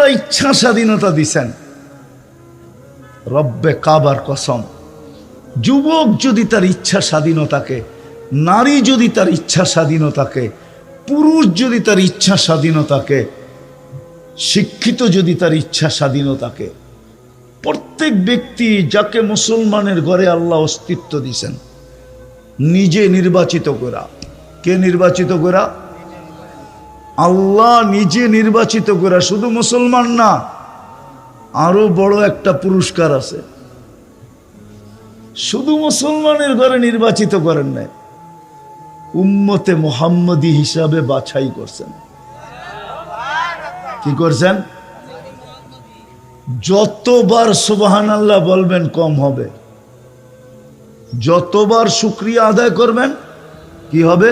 আল্লাহ ইচ্ছা স্বাধীনতা দিছেন। রব্বে কাবার কসম, যুবক যদি তার ইচ্ছা স্বাধীনতাকে, নারী যদি তার ইচ্ছা স্বাধীনতাকে, পুরুষ যদি তার ইচ্ছা স্বাধীনতাকে, শিক্ষিত যদি তার ইচ্ছা স্বাধীনতাকে, প্রত্যেক ব্যক্তি যাকে মুসলমানের ঘরে আল্লাহ অস্তিত্ব দিছেন, নিজে নির্বাচিত করা। কে নির্বাচিত করা? আল্লাহ নিজে নির্বাচিত করা। শুধু মুসলমান না, আরো বড় একটা পুরস্কার আছে। শুধু মুসলমানের ঘরে নির্বাচিত করেন নাই, উম্মতে মুহাম্মদী হিসাবে বাছাই করছেন। কি করছেন? যতবার সুবহানাল্লাহ বলবেন কম হবে, যতবার শুকরিয়া আদায় করবেন কি হবে?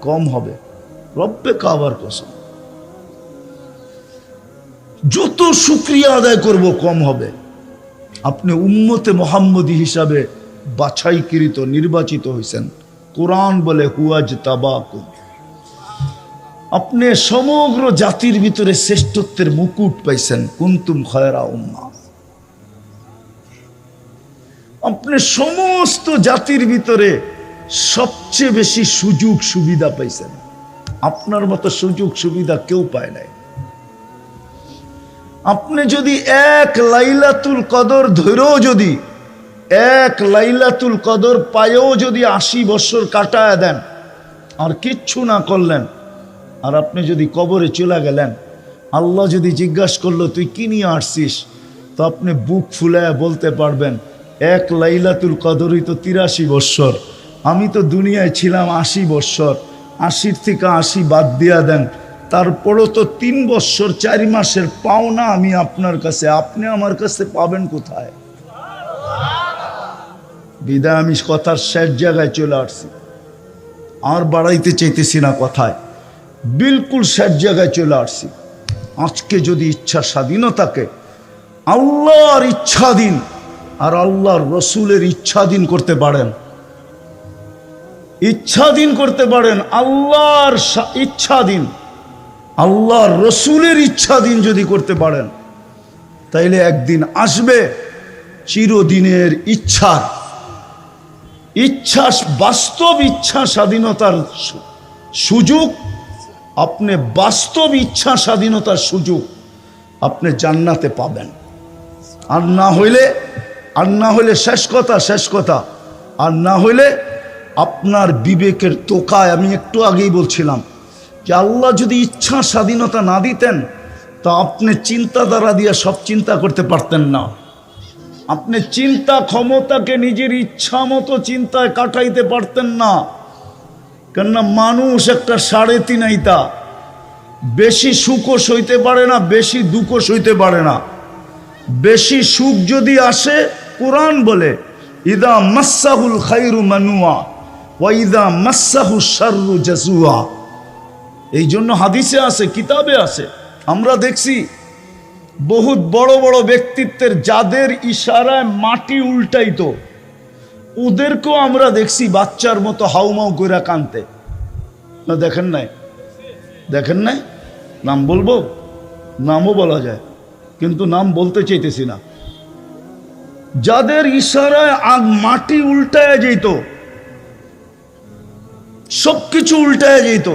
কম হবে। রব্বে কাবার কসম, যত শুকরিয়া আদায় করব কম হবে। আপনি উম্মতে মুহাম্মদী হিসাবে বাছাইকৃত, নির্বাচিত হয়েছেন। কোরআন বলে হুয়াজতাবাকুম, আপনি সমগ্র জাতির ভিতরে শ্রেষ্ঠত্বের মুকুট পাইছেন। কুনতুম খায়রা উম্মাহ, আপনি সমস্ত জাতির ভিতরে সবচেয়ে বেশি সুযোগ সুবিধা পাইছেন। আপনার মতো সুযোগ সুবিধা কেউ পায় নাই। আপনি যদি এক লাইলাতুল কদর ধরেও, যদি এক লাইলাতুল কদর পায়েও যদি 80 বছর কাটায় দেন আর কিচ্ছু না করলেন, আর আপনি যদি কবরে চলে গেলেন, আল্লাহ যদি জিজ্ঞাসা করলো তুই কি নিয়ে আসছিস, তো আপনি বুক ফুলায় বলতে পারবেন এক লাইলাতুল কদরই তো 83 বছর, আমি তো দুনিয়ায় ছিলাম 80 বছর, 80 থেকে 80 বাদ দিয়া দেন, তারপরও তো 3 বছর 4 মাসের পাওনা আমি আপনার কাছে, আপনি আমার কাছে পাবেন কোথায়? বিদায় আমি কথার শেষ জায়গায় চলে আসছি, আর বাড়াইতে চাইতেছি না কথায়, বিলকুল শেষ জায়গায় চলে আসছি। আজকে যদি ইচ্ছা স্বাধীনতাকে আল্লাহর ইচ্ছাধীন আর আল্লাহর রসুলের ইচ্ছাধীন করতে পারেন, ইচ্ছাধীন করতে পারেন, আল্লাহর ইচ্ছাধীন, আল্লাহর রসুলের ইচ্ছাধীন যদি করতে পারেন, তাইলে একদিন আসবে চিরদিনের ইচ্ছা, বাস্তব ইচ্ছা স্বাধীনতার সুযোগ। আপনি বাস্তব ইচ্ছা স্বাধীনতার সুযোগ আপনি জান্নাতে পাবেন। আর না হইলে শেষ কথা, আর না হইলে আপনার বিবেকের তোকায়, আমি একটু আগেই বলছিলাম যে আল্লাহ যদি ইচ্ছা স্বাধীনতা না দিতেন, তা আপনি চিন্তাধারা দিয়ে সব চিন্তা করতে পারতেন না। আপনি চিন্তা ক্ষমতাকে নিজের ইচ্ছা মতো চিন্তায় কাটাইতে পারতেন না। কেননা মানুষ একটা 3.5 আইতা, বেশি সুখও সইতে পারে না, বেশি দুঃখও সইতে পারে না। বেশি সুখ যদি আসে, কোরআন বলে ইদা মাসাহুল খাইরু মানুয়া ওয়া ইদা মাসাহু শাররু জাজুয়া। এই জন্য হাদিসে আছে, কিতাবে আছে, আমরা দেখছি বহুত বড় বড় ব্যক্তিত্বের যাদের ইশারায় মাটি উল্টাইতো, ওদেরকেও আমরা দেখছি বাচ্চার মতো হাউমাউ করে কানতে। না দেখেন নাই? নাম বলবো? নামও বলা যায়, কিন্তু নাম বলতে চাইতেছি না। যাদের ইশারায় মাটি উল্টায় যেত, সবকিছু উল্টায় যেত,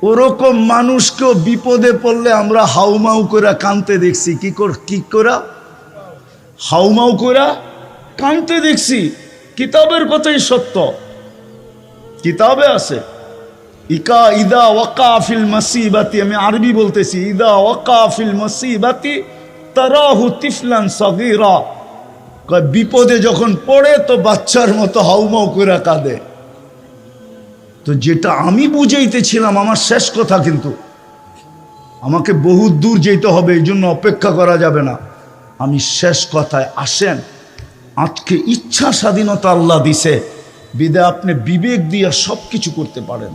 ওরকম মানুষকেও বিপদে পড়লে আমরা হাউমাউ করে কানতে দেখছি। কি করা? হাউমাউ করে কানতে দেখছি। কিতাবের কথাই সত্য, কিতাবে আছে। ইদা ওয়াকা ফিল মুসিবাতি, আমি আরবি বলতেছি, ইদা ওয়াকা ফিল মুসিবাতি তারাহু তিফলান সাগীরা, বিপদে যখন পড়ে তো বাচ্চার মতো হাউমাউ করে কাঁদে। তো যেটা আমি বুঝাইতেছিলাম, আমার শেষ কথা, কিন্তু আমাকে বহুত দূর যেতে হবে, এই জন্য অপেক্ষা করা যাবে না। আমি শেষ কথায় আসেন, আজকে ইচ্ছা স্বাধীনতা আল্লাহ দিছে, বিদে আপনি বিবেক দিয়ে সব কিছু করতে পারেন,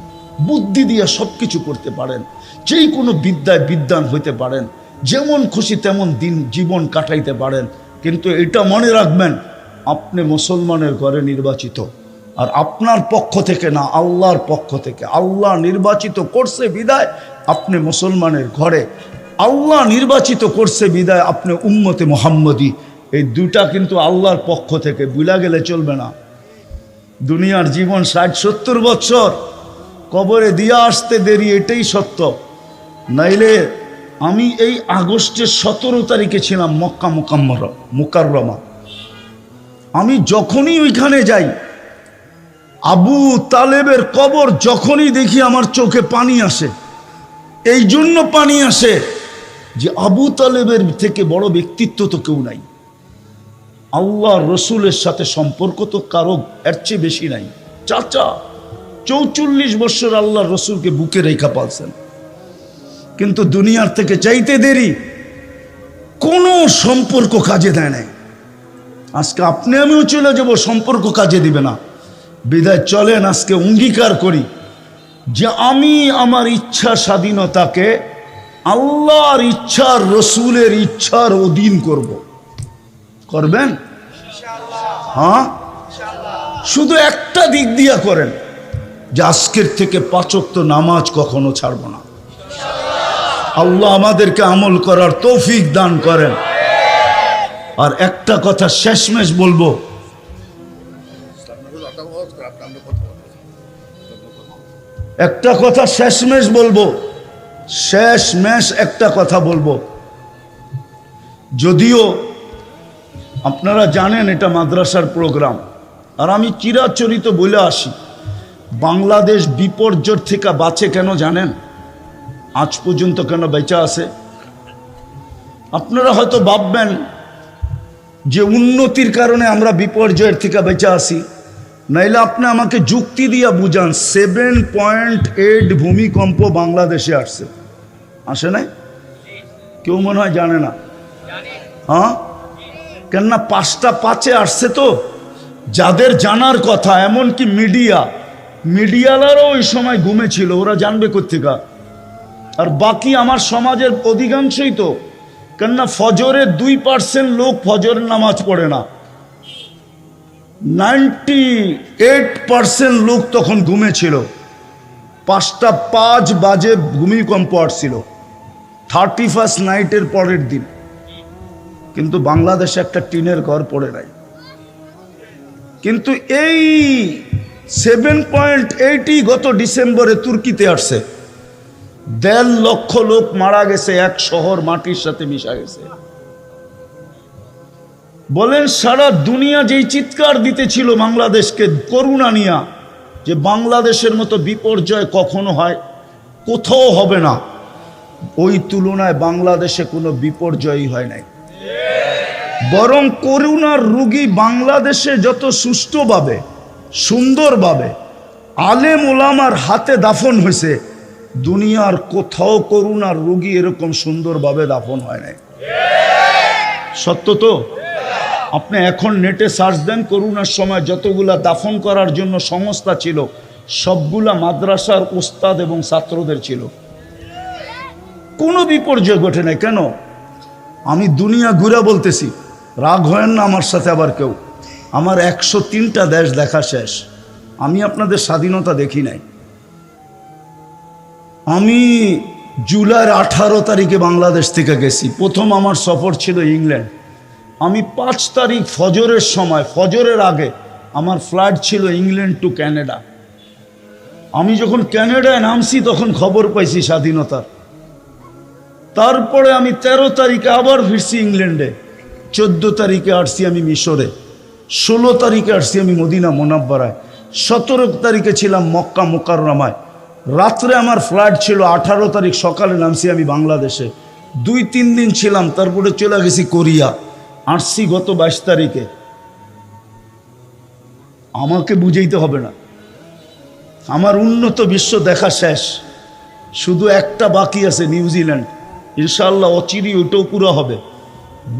বুদ্ধি দিয়ে সব কিছু করতে পারেন, যেই কোনো বিদ্যায় বিদ্বান হইতে পারেন, যেমন খুশি তেমন জীবন কাটাইতে পারেন। কিন্তু এটা মনে রাখবেন, আপনি মুসলমানের ঘরে নির্বাচিত, আর আপনার পক্ষ থেকে না, আল্লাহর পক্ষ থেকে। আল্লাহ নির্বাচিত করছে বিদায় আপনি মুসলমানের ঘরে। আল্লাহ নির্বাচিত করছে বিদায় আপনি উম্মতে মুহাম্মদী। এই দুটা কিন্তু আল্লাহর পক্ষ থেকে, ভুলা গেলে চলবে না। দুনিয়ার জীবন 60-70 বছর, কবরে দিয়া আসতে দেরি, এটাই সত্য। নাইলে আমি এই আগস্টের 17 তারিখে ছিলাম মক্কা মুকাররমা। আমি যখনই ওইখানে যাই, আবু তালেবের কবর যখনই দেখি আমার চোখে পানি আসে। এই জন্য পানি আসে যে আবু তালেবের থেকে বড় ব্যক্তিত্ব তো কেউ নাই। আল্লাহ রসুলের সাথে সম্পর্ক তো কারো এর চেয়ে বেশি নাই। চাচা 44 বছর আল্লাহ রসুলকে বুকে রেখা পালছেন, কিন্তু দুনিয়ার থেকে চাইতে দেরি, কোনো সম্পর্ক কাজে দেয় নাই। আজকে আপনি আমিও চলে যাব, সম্পর্ক কাজে দিবে না। বিদায় চলেন আজকে অঙ্গীকার করি যে আমি আমার ইচ্ছা স্বাধীনতাকে আল্লাহর ইচ্ছার, রসুলের ইচ্ছার অধীন করব। করবেন? হ্যাঁ, শুধু একটা দিক দিয়া করেন যে আজকের থেকে 5 ওয়াক্ত নামাজ কখনো ছাড়ব না। আল্লাহ আমাদেরকে আমল করার তৌফিক দান করেন। আর একটা কথা শেষমেশ বলবো, একটা কথা শেষমেশ বলবো, শেষমেশ একটা কথা বলবো। যদিও আপনারা জানেন এটা মাদ্রাসার প্রোগ্রাম, আর আমি চিরাচরিত বলে আসি, বাংলাদেশ বিপর্যয় থেকে বাঁচে কেন জানেন? আজ পর্যন্ত কেন বেঁচে আছে? আপনারা হয়তো ভাববেন যে উন্নতির কারণে আমরা বিপর্যয়ের থেকে বেঁচে আসি। নাইলে আপনি আমাকে যুক্তি দিয়া বুঝান 7.8 ভূমিকম্প বাংলাদেশে আসছে, আসে নাই? কেউ মনে হয় জানে না। হ্যাঁ, কেননা 5টা 5-এ আসছে। তো যাদের জানার কথা, এমনকি মিডিয়ালারও ওই সময় ঘুমেছিল, ওরা জানবে কোত্থেকা? আর বাকি আমার সমাজের অধিকাংশই তো, কেননা ফজরের 2% লোক ফজরের নামাজ পড়ে না। 98% লোক তখন ঘুমেছিল। 5টা 5 বাজে ভূমিকম্প আসছিল 31st নাইটের পরের দিন, কিন্তু বাংলাদেশে একটা টিনের ঘর পড়ে নাই। কিন্তু এই 7.8 গত ডিসেম্বরে তুর্কিতে আসছে। 1.5 লক্ষ লোক মারা গেছে, এক শহর মাটির সাথে মিশা গেছে। বলেন সারা দুনিয়া যেই চিৎকার দিতেছিল বাংলাদেশকে করুণা নিয়া, যে বাংলাদেশের মতো বিপর্যয় কখনো হয়, কোথাও হবে না, ওই তুলনায় বাংলাদেশে কোনো বিপর্যয়ই হয় নাই। বরং করুণার রোগী বাংলাদেশে যত সুষ্ঠুভাবে, সুন্দরভাবে আলেম ওলামার হাতে দাফন হয়েছে, দুনিয়ার কোথাও করুণার রোগী এরকম সুন্দরভাবে দাফন হয় নাই। সত্য তো? আপনি এখন নেটে সার্চ দেন, করোনার সময় যতগুলা দাফন করার জন্য সংস্থা ছিল, সবগুলা মাদ্রাসার উস্তাদ এবং ছাত্রদের ছিল। কোনো বিপর্যয় ঘটে নাই। কেন? আমি দুনিয়া ঘুরে বলতেছি, রাগ হয় না আমার সাথে আবার কেউ। আমার 103টা দেশ দেখা শেষ। আমি আপনাদের স্বাধীনতা দেখি নাই। আমি জুলাইয়ের 18 তারিখে বাংলাদেশ থেকে গেছি। প্রথম আমার সফর ছিল ইংল্যান্ড। আমি 5 তারিখ ফজরের সময়, ফজরের আগে আমার ফ্লাইট ছিল ইংল্যান্ড টু ক্যানাডা। আমি যখন ক্যানাডায় নামছি তখন খবর পাইছি স্বাধীনতার। তারপরে আমি 13 তারিখে আবার ফিরছি ইংল্যান্ডে। 14 তারিখে আসছি আমি মিশরে। 16 তারিখে আসছি আমি মদিনা মুনাব্বারায়। 17 তারিখে ছিলাম মক্কা মুকাররমায়। রাত্রে আমার ফ্লাইট ছিল। 18 তারিখ সকালে নামছি আমি বাংলাদেশে। 2-3 দিন ছিলাম, তারপরে চলে গেছি কোরিয়া। আসছি গত 22 তারিখে। আমাকে বুঝাইতে হবে না, আমার উন্নত বিশ্ব দেখা শেষ। শুধু একটা বাকি আছে, নিউজিল্যান্ড। ইনশাআল্লাহ অচিরি ওইটাও পুরো হবে।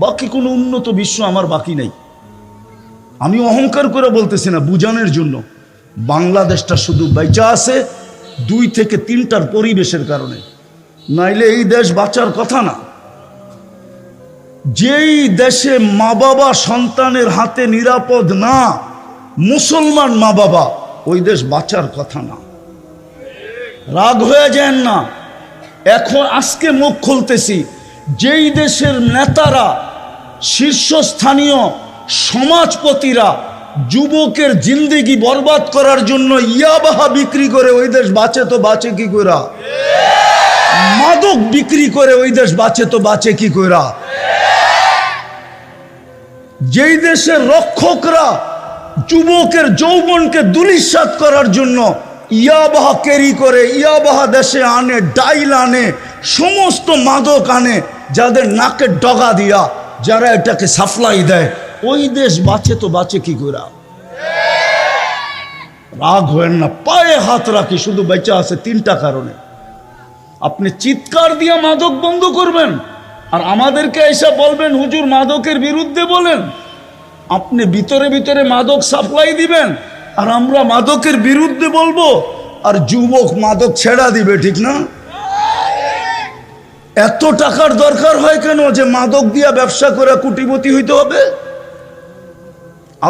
বাকি কোনো উন্নত বিশ্ব আমার বাকি নেই। আমি অহংকার করে বলতেছি না, বুঝানোর জন্য। বাংলাদেশটা শুধু বেঁচে আছে 2 থেকে 3টার পরিবেশের কারণে, নাইলে এই দেশ বাঁচার কথা না। যেই দেশে মা বাবা সন্তানের হাতে নিরাপদ না, মুসলমান মা বাবা, ওই দেশ বাঁচার কথা না। রাগ হয়ে যান না, এখন আজকে মুখ খুলতেছি, যেই দেশের নেতারা, শীর্ষস্থানীয় সমাজপতিরা যুবকের জিন্দেগি বরবাদ করার জন্য ইয়াবাহা বিক্রি করে ওই দেশ বাঁচে তো বাঁচে কি কইরা? মাদক বিক্রি করে ওই দেশ বাঁচে তো বাঁচে কি কইরা? যেই দেশের রক্ষকরা যুবকের যৌবনকে দুলিশাত করার জন্য ইয়াবাহা ক্যারি করে, ইয়াবাহা দেশে আনে, ডাইল আনে, সমস্ত মাদক আনে, যাদের নাকের ডগা দিয়া যারা এটাকে সাপ্লাই দেয়, ওই দেশ বাঁচে তো বাঁচে কি করে? রাগ হয়েন না, পায়ে হাত রাখি, শুধু বেঁচে আছে তিনটা কারণে। আপনি চিৎকার দিয়া মাদক বন্ধ করবেন আর আমাদেরকে এসে বলবেন হুজুর মাদকের বিরুদ্ধে বলেন। আপনি ভিতরে ভিতরে মাদক সাপ্লাই দিবেন আর আমরা মাদকের বিরুদ্ধে বলবো, আর যুবক মাদক ছেড়া দিবে, ঠিক না? এত টাকার দরকার হয় কেন যে মাদক দিয়া ব্যবসা করে কোটিপতি হইতে হবে?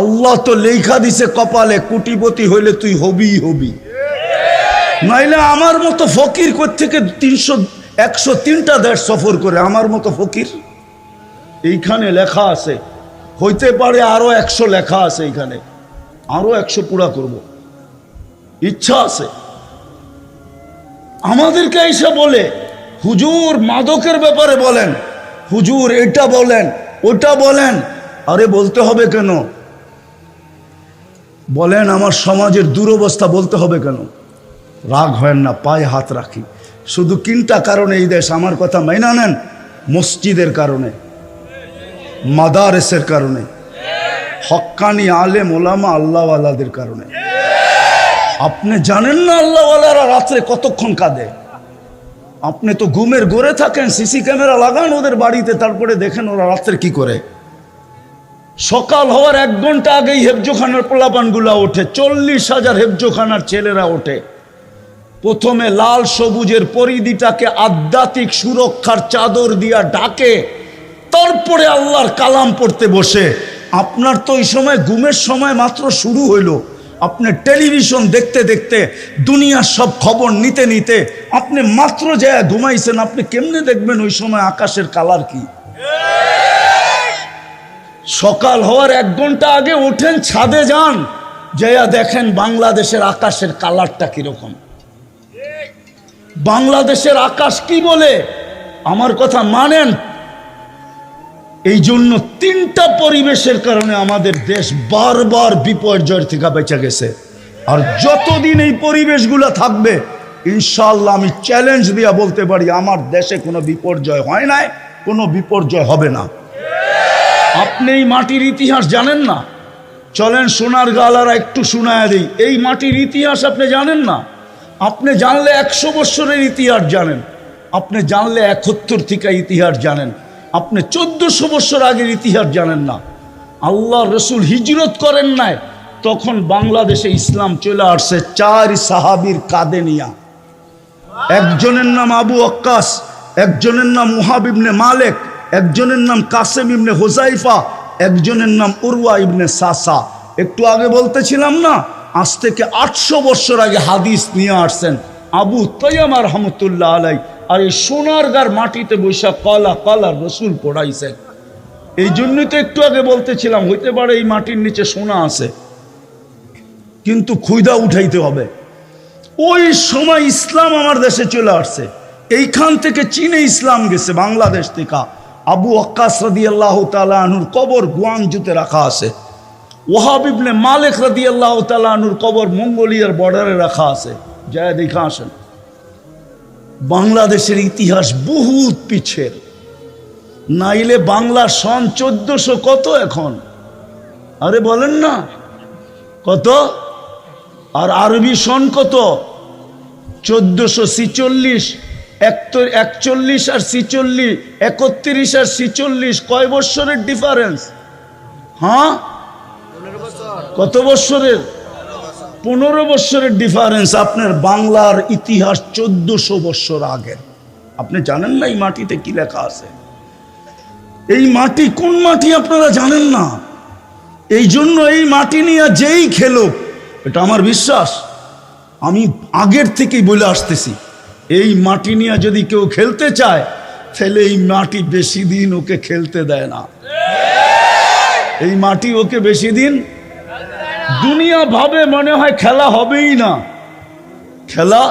আল্লাহ তো লেখা দিছে কপালে, কোটিপতি হইলে তুই হবি, নাইলে আমার মতো ফকির কোত্থেকে 103টা দেশ সফর করে, আমার মতো ফকির। এইখানে লেখা আছে, হইতে পারে আরো 100 লেখা আছে, এইখানে আরো 100 পুরা করব, ইচ্ছা আছে। আমাদেরকে এসে বলে হুজুর মাদকের ব্যাপারে বলেন, হুজুর এটা বলেন, ওটা বলেন। আরে বলতে হবে কেন? বলেন আমার সমাজের দুরবস্থা বলতে হবে কেন? রাগ হয় না, পায়ে হাত রাখি। শুধু তিনটা কারণে এই দেশ, আমার কথা মাইনা নেন, মসজিদের কারণে, মাদারেসের কারণে, হক্কানি আলেম ওলামা আল্লাহওয়ালাদের কারণে। আপনি জানেন না আল্লাহওয়ালারা রাত্রে কতক্ষণ কাঁদে? আপনি তো ঘুমের ঘরে থাকেন, সিসি ক্যামেরা লাগান ওদের বাড়িতে, তারপরে দেখেন ওরা রাত্রে কি করে। সকাল হওয়ার 1 ঘন্টা আগেই হেফজোখানার পোলাপানগুলা ওঠে, 40,000 হেফজোখানার ছেলেরা ওঠে। প্রথমে লাল সবুজের পরিধিটাকে আধ্যাত্মিক সুরক্ষার চাদর দিয়া ঢাকে, তারপরে আল্লাহর কালাম পড়তে বসে। আপনার তো ওই সময় ঘুমের সময় মাত্র শুরু হইল, আপনি টেলিভিশন দেখতে দেখতে, দুনিয়ার সব খবর নিতে নিতে আপনি মাত্র যায় ঘুমাইছেন। আপনি কেমনে দেখবেন ওই সময় আকাশের কালার কি? সকাল হওয়ার 1 ঘন্টা আগে ওঠেন, ছাদে যান, যাইয়া দেখেন বাংলাদেশের আকাশের কালারটা কিরকম। বাংলাদেশের আকাশ কি বলে? আমার কথা মানেন। এই জন্য 3টা পরিবেশের কারণে আমাদের দেশ বারবার বিপর্যয়ের থেকে বেঁচে গেছে। আর যতদিন এই পরিবেশগুলো থাকবে, ইনশাআল্লাহ আমি চ্যালেঞ্জ দিয়া বলতে পারি আমার দেশে কোনো বিপর্যয় হয় নাই, কোনো বিপর্যয় হবে না। আপনি এই মাটির ইতিহাস জানেন না? চলেন সোনার গালারা একটু শোনায় দিই। এই মাটির ইতিহাস আপনি জানেন না? আপনি জানলে 100 বছরের ইতিহাস জানেন, আপনি জানলে 71 থেকে ইতিহাস জানেন, আপনি 1400 বছর আগের ইতিহাস জানেন না। আল্লাহ রসুল হিজরত করেন নাই, তখন বাংলাদেশে ইসলাম চলে আসছে 4 সাহাবীর কাঁধে নিয়া। একজনের নাম আবু ওয়াক্কাস, একজনের নাম মুহাব ইবনে মালিক, একজনের নাম কাসেম ইবনে হুজাইফা, একজনের নাম উরওয়া ইবনে সাসা। একটু আগে বলতেছিলাম না, আজ থেকে 800 বছর আগে হাদিস নিয়ে আসছেন আবু তাইয়াম রহমতুল্লাহ আলাই। আর এই সোনারগাঁর মাটিতে বৈশা কলা কলা রসুল পড়াইছেন। এই জন্যই তো একটু আগে বলতেছিলাম, হইতে পারে এই মাটির নিচে সোনা আছে, কিন্তু খুইদা উঠাইতে হবে। ওই সময় ইসলাম আমার দেশে চলে আসছে, এইখান থেকে চীনে ইসলাম গেছে, বাংলাদেশ থেকে। আবু ওয়াক্কাস রাদিয়াল্লাহু তাআলা আনহুর কবর গুয়াংজুতে রাখা আছে। ওয়াহাব ইবনে মালিক রাদিয়াল্লাহু তাআলা আনহুর কবর মঙ্গোলিয়ার বর্ডারে রাখা আছে, যায় দেখা আসেন। বাংলাদেশের ইতিহাস বহুত পিছের, নাইলে বাংলা সন 1400 কত এখন? আরে বলেন না কত? আর আরবি সন কত? 1446। 41 আর 46, 31 আর 46, কয় বৎসরের ডিফারেন্স? হ্যাঁ, কত বৎসরের? 15 বৎসরের ডিফারেন্স। আপনার বাংলার ইতিহাস 1400 বৎসর আগের। আপনি জানেন না এই মাটিতে কি লেখা আছে? এই মাটি কোন মাটি আপনারা জানেন না। এই জন্য এই মাটি নিয়ে যেই খেলুক, এটা আমার বিশ্বাস, আমি আগের থেকেই বলে আসতেছি, এই মাটি নিয়ে যদি কেউ খেলতে চায় তাহলে এই মাটি বেশি দিন ওকে খেলতে দেয় না। এই মাটি ওকে বেশি দিন, দুনিয়া ভাবে মনে হয় খেলা হবেই না, খেলা,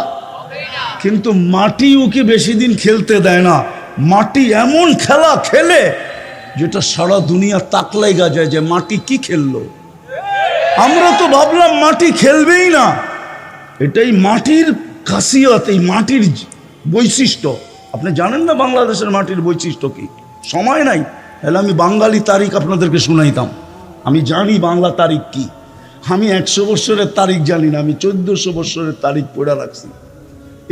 কিন্তু মাটি ওকে বেশি দিন খেলতে দেয় না। মাটি এমন খেলা খেলে যেটা সারা দুনিয়া তাক লাগা যায় যে মাটি কি খেললো। আমরা তো ভাবলাম মাটি খেলবেই না, এটাই মাটির খাসিয়ত, এই মাটির বৈশিষ্ট্য। আপনি জানেন না বাংলাদেশের মাটির বৈশিষ্ট্য কি? সময় নাই, তাহলে আমি বাঙালি তারিখ আপনাদেরকে শুনাইতাম। আমি জানি বাংলা তারিখ কি। আমি 100 বছরের তারিখ জানি না, আমি 1400 বছরের তারিখ পড়ে রাখছি।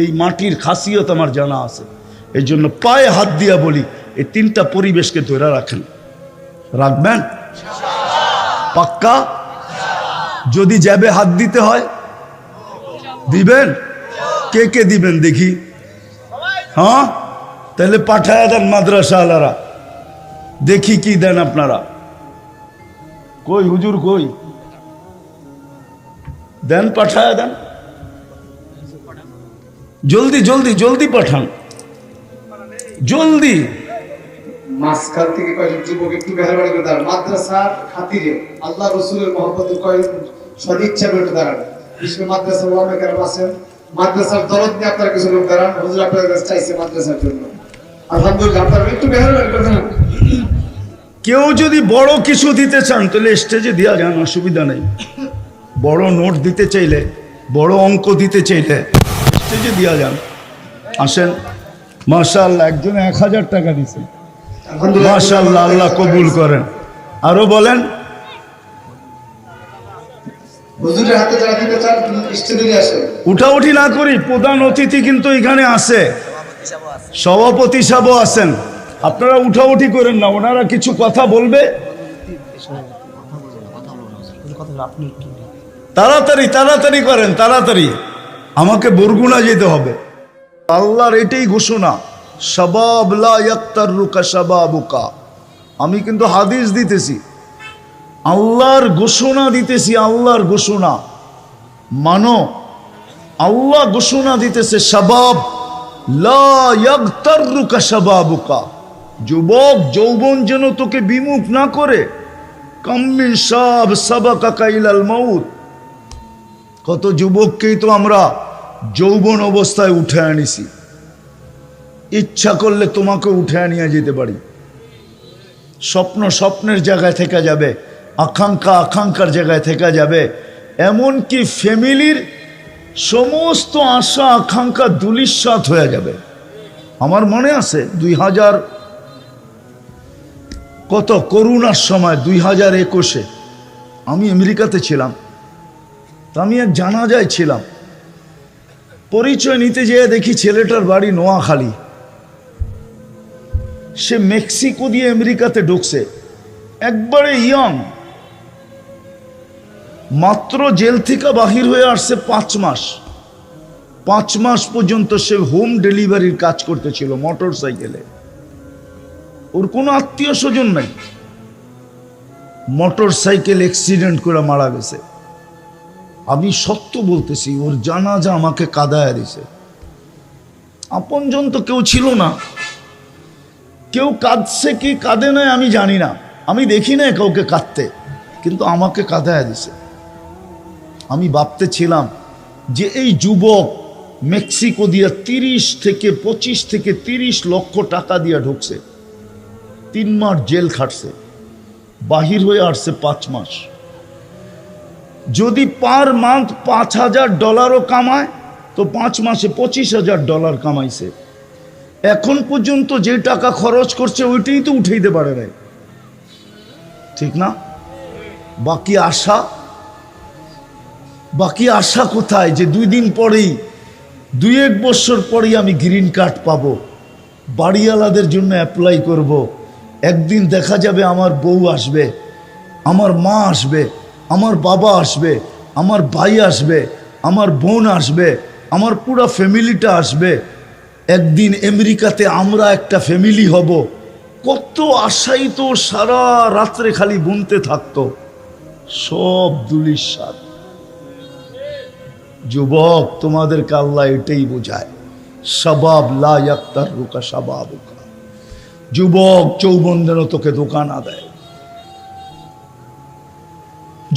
এই মাটির খাসিয়ত আমার জানা আছে। এই জন্য পায়ে হাত দিয়া বলি, এই 3টা পরিবেশকে ধরে রাখেন, রাখবেন পাক্কা? যদি যাবে হাত দিতে হয় দিবেন? কে কে দিবেন দেখি? হ্যাঁ, তাহলে পাঠায় দেন মাদ্রাসা আলারা, দেখি কি দেন আপনারা। কই হুজুর কই? দেন, পাঠায় দেন, জলদি জলদি জলদি পাঠান, জলদি। মাঝখান থেকে কয়েকজন যুবক একটু মেহরবানি করে দাঁড়ান, মাদ্রাসার খাতিরে আল্লাহ রসুলের মহব্বতের কয়েকজন সদিচ্ছা করে দাঁড়ান। বিশেষ মাদ্রাসার ওলামা কেরাম আছেন, মাদ্রাসার দরদ নিয়ে আপনারা কিছু লোক দাঁড়ান। হুজুর আপনাদের কাছে চাইছে মাদ্রাসার জন্য। আলহামদুলিল্লাহ, আপনারা একটু মেহরবানি করে দাঁড়ান। কেউ যদি বড় কিছু দিতে চান তাহলে স্টেজে দেওয়া যান, অসুবিধা নেই। বড় নোট দিতে চাইলে, বড় অঙ্ক দিতে চাইলে স্টেজে দেওয়া যান। আসেন। মাশাআল্লাহ, একজনে 1000 টাকা দিছে, মাশাআল্লাহ, আল্লাহ কবুল করেন। আরো বলেন। হুজুরের হাতে যারা দিতে চান স্টেজে নিয়ে আসেন। উঠাউঠি না করি, প্রধান অতিথি কিন্তু এখানে আছে, সভাপতি সাহেবও আছেন। আপনারা উঠাউঠি করেন না, ওনারা কিছু কথা বলবে। তাড়াতাড়ি তাড়াতাড়ি করেন, তাড়াতাড়ি, আমাকে বরগুনা যেতে হবে। আল্লাহর এটাই ঘোষণা, শাবাব লা ইয়াক্তারুকা শাবাবুকা। আমি কিন্তু হাদিস দিতেছি, আল্লাহর ঘোষণা দিতেছি, আল্লাহর ঘোষণা মানো। আল্লাহ ঘোষণা দিতেছে, শাবাব লা ইয়াক্তারুকা শাবাবুকা। যুবক যৌবন যেন তোকে বিমুখ না করে। কাম্মিন শাব সাবাকাকা ইলাল মাউত। কত যুবককেই তো আমরা যৌবন অবস্থায় উঠে আনিছি। ইচ্ছা করলে তোমাকে উঠে নিয়ে যেতে পারি। স্বপ্ন স্বপ্নের জায়গায় থেকে যাবে, আকাঙ্ক্ষা আকাঙ্ক্ষার জায়গায় থেকে যাবে। এমনকি ফ্যামিলির সমস্ত আশা আকাঙ্ক্ষা ধূলিসাৎ হয়ে যাবে। আমার মনে আছে 2000 কত করোনার সময় 2021-এ আমি আমেরিকাতে ছিলাম। তা আমি এক জানাজায় ছিলাম, পরিচয় নিতে যেয়ে দেখি ছেলেটার বাড়ি নোয়াখালী। সে মেক্সিকো দিয়ে আমেরিকাতে ঢুকছে, একবারে ইয়ং, মাত্র জেল থেকে বাহির হয়ে আসছে 5 মাস। 5 মাস পর্যন্ত সে হোম ডেলিভারির কাজ করতেছিল মোটর সাইকেলে। ওর কোনো আত্মীয় স্বজন নাই, মোটর সাইকেল অ্যাক্সিডেন্ট করে মারা গেছে। আমি সত্য বলতেছি, ওর জানাজা আমাকে কাঁদায় দিছে। আপনজন তো কেউ ছিল না। কেউ কাঁদছে কি কাঁদে নাই আমি জানি না, আমি দেখি না কাউকে কাঁদতে, কিন্তু আমাকে কাঁদায় দিছে। আমি ভাবতেছিলাম যে এই যুবক মেক্সিকো দিয়ে 25 থেকে 30 লক্ষ টাকা দিয়ে ঢুকছে, 3 মাস জেল খাটছে, বাহির হয়ে আসছে 5 মাস। যদি পার মান্থ $5000 কামায় তো 5 মাসে $25,000 কামাইছে। এখন পর্যন্ত যে টাকা খরচ করছে ওইটাই তো উঠাইতে পারে নাই, ঠিক না? বাকি আশা কোথায় যে 2 দিন পরেই, 2-1 বছর পরেই আমি গ্রিন কার্ড পাবো, বাড়িওয়ালাদের জন্য অ্যাপ্লাই করব। একদিন দেখা যাবে আমার বউ আসবে, আমার মা আসবে, আমার বাবা আসবে, আমার ভাই আসবে, আমার বোন আসবে, আমার পুরো ফ্যামিলিটা আসবে। একদিন আমেরিকাতে আমরা একটা ফ্যামিলি হব। কত আশাই তো সারা রাত্রে খালি বুনতে থাকতো, সব ধূলিসাৎ। যুবক, তোমাদেরকে আল্লাহ এটাই বোঝায়। শাবাব লা ইয়াক্তারুকা শাবাবুকা, যুবক যৌবন যেন তোকে ধোঁকা না দেয়।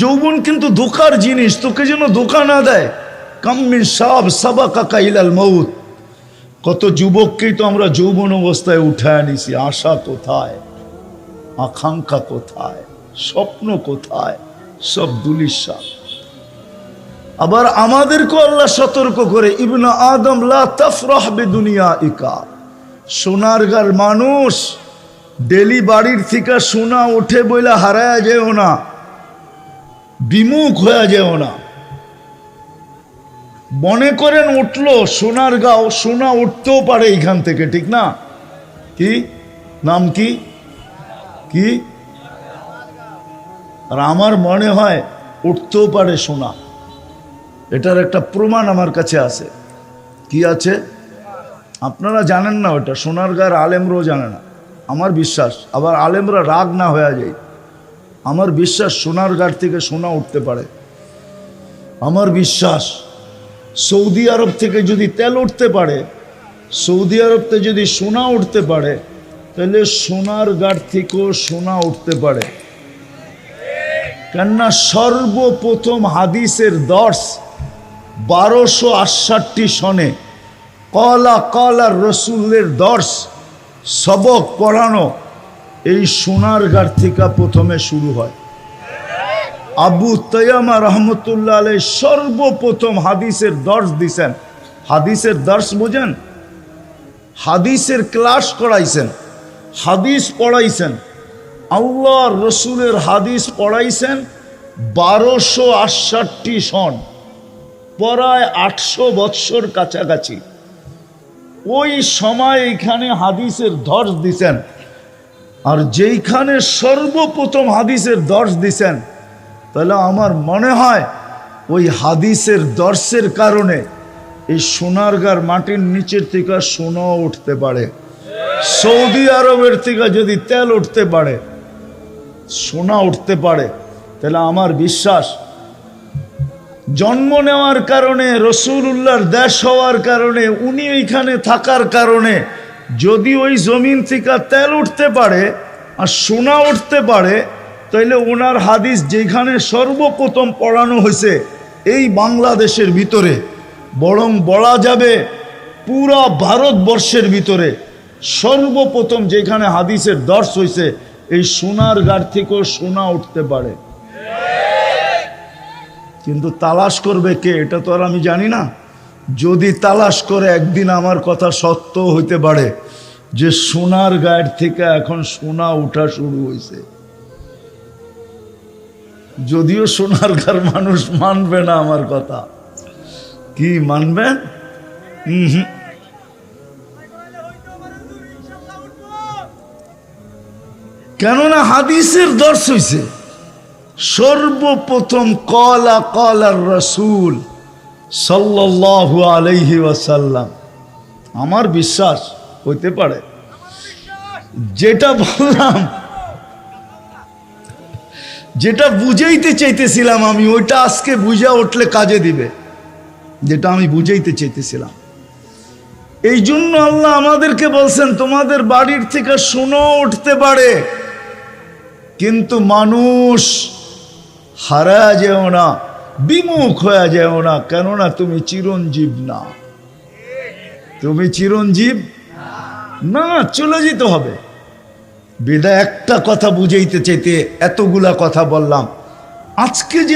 যৌবন কিন্তু ধোঁকার জিনিস, তোকে যেন ধোঁকা না দেয়। কাম মিন শাব সাবাকাকা ইলাল মউত, কত যুবককেই তো আমরা যৌবন অবস্থায় উঠায় নিছি। আশা কোথায়, আকাঙ্ক্ষা কোথায়, স্বপ্ন কোথায়, সব দুলিশা। আবার আমাদেরকে আল্লাহ সতর্ক করে, ইবনে আদম লা তাফরাহ বিদুনিয়াইকা, সোনারগার মানুষ, ডেলি বাড়ির থেকে সোনা ওঠে বইলা হারায়া যেও না, বিমুখ হয়ে যেও না। মনে করেন উঠলো সোনারগাঁও, সোনা উঠতেও পারে এইখান থেকে, ঠিক না? কি নাম কি কি? আর আমার মনে হয় উঠতেও পারে সোনা। এটার একটা প্রমাণ আমার কাছে আছে। কি আছে? আপনারা জানেন না ওটা, সোনারগাঁর আলেমরাও জানে না। আমার বিশ্বাস, আবার আলেমরা রাগ না হয়ে যায়, আমার বিশ্বাস সোনারগাঁ থেকে সোনা উঠতে পারে। আমার বিশ্বাস সৌদি আরব থেকে যদি তেল উঠতে পারে, সৌদি আরবতে যদি সোনা উঠতে পারে, তাহলে সোনারগাঁ থেকেও সোনা উঠতে পারে। কেননা সর্বপ্রথম হাদিসের দর্শ 1268 সনে কলা কলা রসুলের দর্শ সবক পড়ানো এই সোনারগাঁ থেকে প্রথমে শুরু হয়। আবু তাইয়ামা রহমতুল্লাহ আলাইহি সর্বপ্রথম হাদিসের দর্শ দিছেন। হাদিসের দর্শ বোঝেন? হাদিসের ক্লাস করাইছেন, হাদিস পড়াইছেন, আল্লাহ রসুলের হাদিস পড়াইছেন 1268 সন, প্রায় 800 বৎসর কাছাকাছি। ওই সময় এখানে হাদিসের দর্শ দিছেন। আর যেইখানে সর্বপ্রথম হাদিসের দর্শ দিছেন, তাহলে আমার মনে হয় ওই হাদিসের দর্শের কারণে এই সোনারগাঁর মাটির নিচের থেকে সোনা উঠতে পারে। সৌদি আরবের থেকে যদি তেল উঠতে পারে, সোনা উঠতে পারে, তাহলে আমার বিশ্বাস জন্ম নেওয়ার কারণে, রসুলুল্লাহর দেশ হওয়ার কারণে, উনি ওইখানে থাকার কারণে যদি ওই জমিন থেকে তেল উঠতে পারে আর সোনা উঠতে পারে, তাইলে ওনার হাদিস যেখানে সর্বপ্রথম পড়ানো হয়েছে এই বাংলাদেশের ভিতরে, বরং বলা যাবে পুরা ভারতবর্ষের ভিতরে সর্বপ্রথম যেখানে হাদিসের দর্শ হয়েছে, এই সোনারগাঁ থেকেও সোনা উঠতে পারে। কিন্তু তালাশ করবে কে, এটা তো আর আমি জানি না। যদি তালাশ করে, একদিন আমার কথা সত্য হইতে পারে যে সোনারগাঁ থেকে এখন সোনা উঠা শুরু হয়েছে। যদিও সোনারগাঁর মানুষ মানবে না আমার কথা। কি মানবেন? কেননা হাদিসের দর্শ হইছে সর্বপ্রথম কলা কলার রসুল সাল্লাল্লাহু আলাইহি ওয়াসাল্লাম। আমার বিশ্বাস হইতে পারে যেটা বললাম, যেটা বুঝাইতে চাইতেছিলাম আমি, ওইটা আজকে বুঝা উঠলে কাজে দিবে, যেটা আমি বুঝাইতে চাইতেছিলাম। এই জন্য আল্লাহ আমাদেরকে বলছেন তোমাদের বাড়ির থেকে সোনা উঠতে পারে, কিন্তু মানুষ হারা যেও না, বিমুখ হয়ে যেও না, কেননা তুমি চিরঞ্জীব না। তুমি চিরঞ্জীব না, চলে যেতে হবে। বিদায় একটা কথা বুঝাইতে চাইতে এতগুলা কথা বললাম। আজকে যে